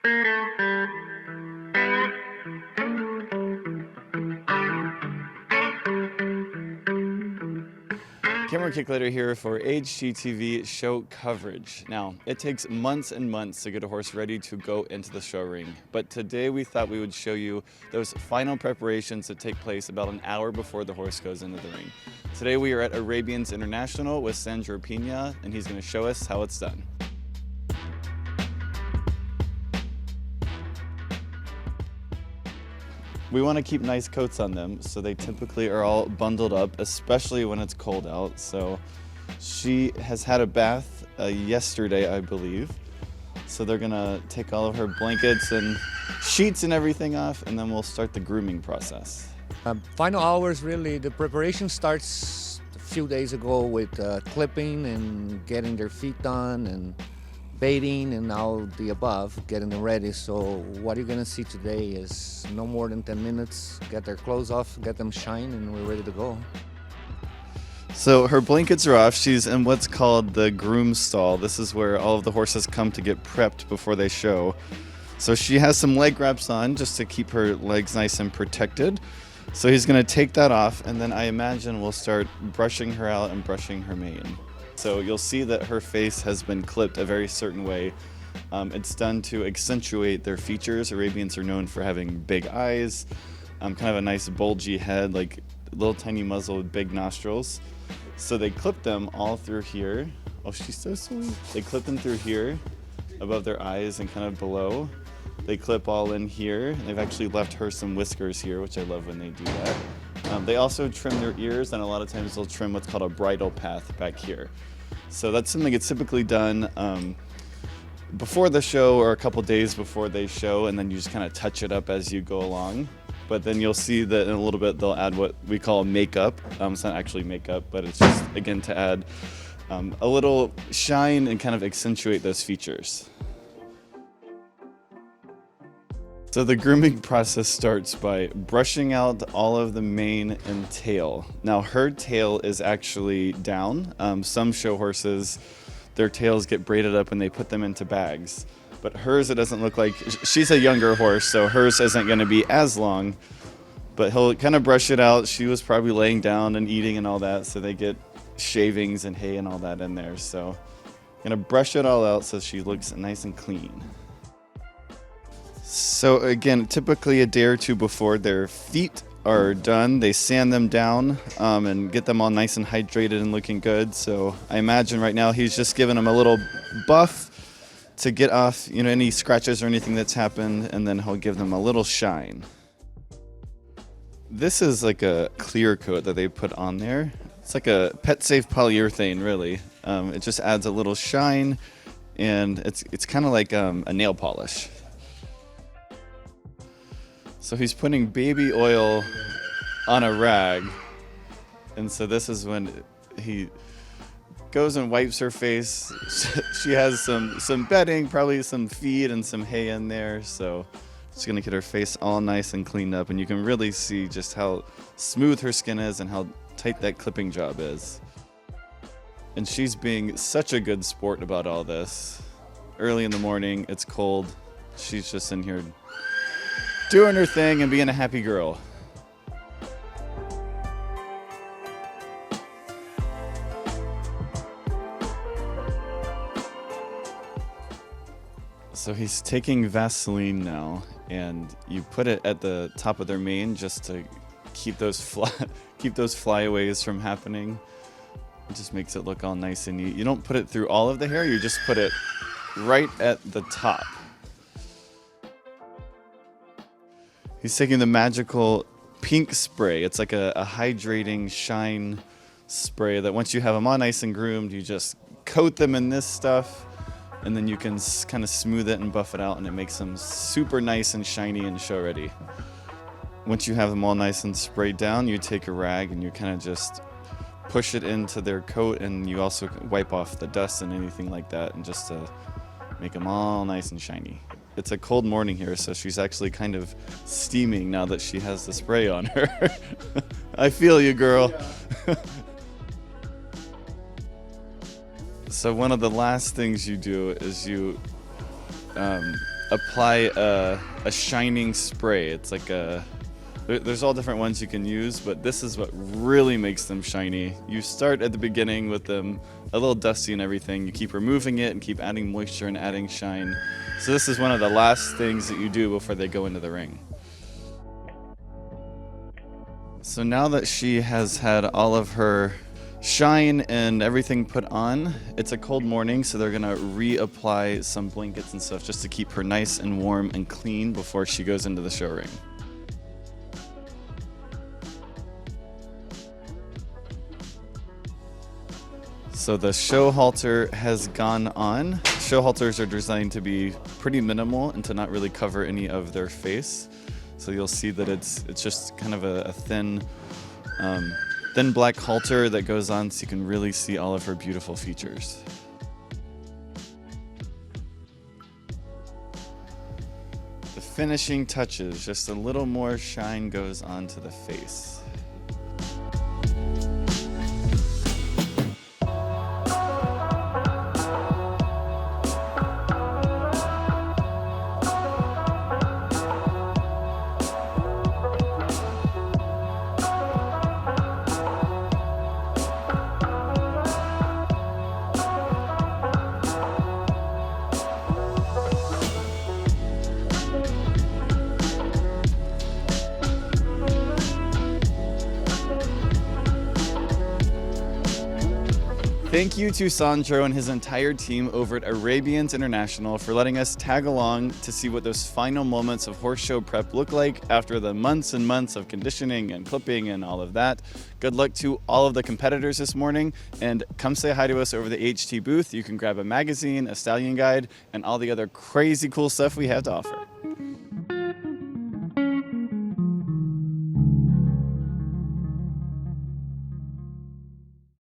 Cameron Kicklater here for HGTV show coverage. Now, it takes months and months to get a horse ready to go into the show ring, but today we thought we would show you those final preparations that take place about an hour before the horse goes into the ring. Today we are at Arabians International with Sandro Pina, and he's going to show us how it's done. We want to keep nice coats on them, so they typically are all bundled up, especially when it's cold out. So she has had a bath yesterday, I believe. So they're gonna take all of her blankets and sheets and everything off, and then we'll start the grooming process. Final hours, really, the preparation starts a few days ago with clipping and getting their feet done and baiting and all the above, getting them ready. So what you're gonna see today is no more than 10 minutes, get their clothes off, get them shine, and we're ready to go. So her blankets are off. She's in what's called the groom stall. This is where all of the horses come to get prepped before they show. So she has some leg wraps on just to keep her legs nice and protected. So he's gonna take that off, and then I imagine we'll start brushing her out and brushing her mane. So you'll see that her face has been clipped a very certain way. It's done to accentuate their features. Arabians are known for having big eyes, kind of a nice bulgy head, like little tiny muzzle with big nostrils. So they clip them all through here. Oh, she's so sweet. They clip them through here, above their eyes and kind of below. They clip all in here. They've actually left her some whiskers here, which I love when they do that. They also trim their ears, and a lot of times they'll trim what's called a bridle path back here. So that's something that's typically done before the show or a couple days before they show, and then you just kind of touch it up as you go along. But then you'll see that in a little bit they'll add what we call makeup. It's not actually makeup, but it's just, again, to add a little shine and kind of accentuate those features. So the grooming process starts by brushing out all of the mane and tail. Now her tail is actually down. Some show horses, their tails get braided up and they put them into bags. But hers, it doesn't look like, she's a younger horse, so hers isn't going to be as long. But he'll kind of brush it out. She was probably laying down and eating and all that, so they get shavings and hay and all that in there. So I'm going to brush it all out so she looks nice and clean. So again, typically a day or two before their feet are done, they sand them down and get them all nice and hydrated and looking good. So I imagine right now he's just giving them a little buff to get off, any scratches or anything that's happened, and then he'll give them a little shine. This is like a clear coat that they put on there. It's like a pet safe polyurethane, really. It just adds a little shine, and it's kind of like a nail polish. So he's putting baby oil on a rag, and so this is when he goes and wipes her face. She has some bedding, probably some feed and some hay in there, so it's gonna get her face all nice and cleaned up, and you can really see just how smooth her skin is and how tight that clipping job is. And she's being such a good sport about all this. Early in the morning, it's cold. She's just in here doing her thing and being a happy girl. So he's taking Vaseline now, and you put it at the top of their mane just to keep those flyaways from happening. It just makes it look all nice and neat. You don't put it through all of the hair, you just put it right at the top. He's taking the magical pink spray. It's like a hydrating shine spray that once you have them all nice and groomed, you just coat them in this stuff, and then you can kind of smooth it and buff it out, and it makes them super nice and shiny and show ready. Once you have them all nice and sprayed down, you take a rag and you kind of just push it into their coat, and you also wipe off the dust and anything like that, and just to make them all nice and shiny. It's a cold morning here, so she's actually kind of steaming now that she has the spray on her. I feel you, girl. Yeah. So one of the last things you do is you apply a shining spray. It's like there's all different ones you can use, but this is what really makes them shiny. You start at the beginning with them a little dusty and everything. You keep removing it and keep adding moisture and adding shine. So this is one of the last things that you do before they go into the ring. So now that she has had all of her shine and everything put on, it's a cold morning, so they're gonna reapply some blankets and stuff just to keep her nice and warm and clean before she goes into the show ring. So the show halter has gone on. Show halters are designed to be pretty minimal and to not really cover any of their face. So you'll see that it's just kind of a thin black halter that goes on so you can really see all of her beautiful features. The finishing touches, just a little more shine goes onto the face. Thank you to Sandro and his entire team over at Arabians International for letting us tag along to see what those final moments of horse show prep look like after the months and months of conditioning and clipping and all of that. Good luck to all of the competitors this morning, and come say hi to us over the HT booth. You can grab a magazine, a stallion guide, and all the other crazy cool stuff we have to offer.